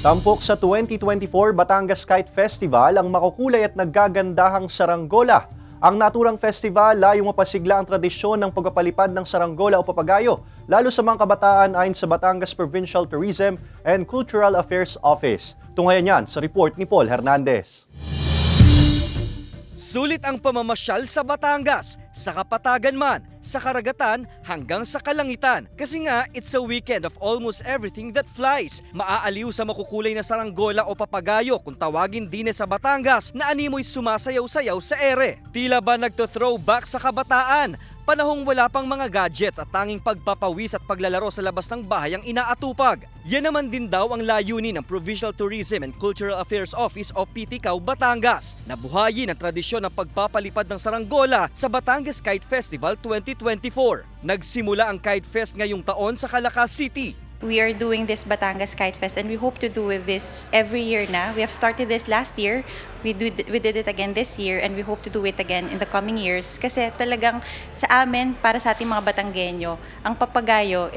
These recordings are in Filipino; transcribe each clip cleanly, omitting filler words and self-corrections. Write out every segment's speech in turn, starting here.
Tampok sa 2024 Batangas Kite Festival ang makukulay at naggagandahang saranggola. Ang naturang festival layong mapasigla ang tradisyon ng pagpapalipad ng saranggola o papagayo, lalo sa mga kabataan ayon sa Batangas Provincial Tourism and Cultural Affairs Office. Tunghayan yan sa report ni Paul Hernandez. Sulit ang pamamasyal sa Batangas, sa kapatagan man, sa karagatan hanggang sa kalangitan. Kasi nga, it's a weekend of almost everything that flies. Maaaliw sa makukulay na saranggola o papagayo kung tawagin din sa Batangas na animoy sumasayaw-sayaw sa ere. Tila ba nagto-throwback sa kabataan? Panahong wala pang mga gadgets at tanging pagpapawis at paglalaro sa labas ng bahay ang inaatupag. Yan naman din daw ang layunin ng Provincial Tourism and Cultural Affairs Office o PTCAO Batangas na buhayin ang tradisyon ng pagpapalipad ng saranggola sa Batangas Kite Festival 2024. Nagsimula ang Kite Fest ngayong taon sa Calacas City. We are doing this Batangas Kite Fest and we hope to do this every year na. We have started this last year, we did it again this year, and we hope to do it again in the coming years. Kasi talagang sa amin, para sa ating mga Batanggenyo, ang papagayo,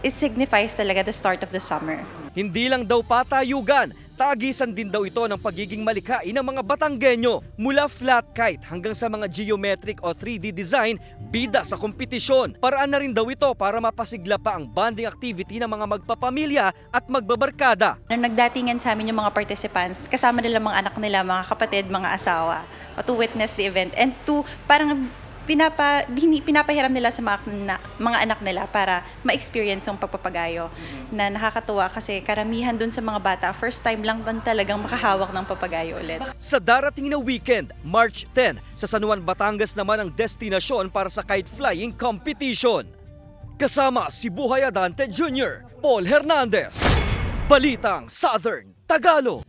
it signifies talaga the start of the summer. Hindi lang daw patayugan, tagisan din daw ito ng pagiging malikhain ng mga Batanggenyo. Mula flat kite hanggang sa mga geometric o 3D design, bida sa kompetisyon. Paraan na rin daw ito para mapasigla pa ang bonding activity ng mga magpapamilya at magbabarkada. Nagdatingan sa amin yung mga participants, kasama nila mga anak nila, mga kapatid, mga asawa, to witness the event and to parang pinapahiram nila sa mga anak nila para ma-experience yung pagpapagayo. Na nakakatuwa kasi karamihan dun sa mga bata, first time lang dan talagang makahawak ng papagayo ulit. Sa darating na weekend, March 10, sa San Juan, Batangas naman ang destinasyon para sa kite flying competition. Kasama si Buhay Adante Jr., Paul Hernandez, Balitang Southern Tagalog.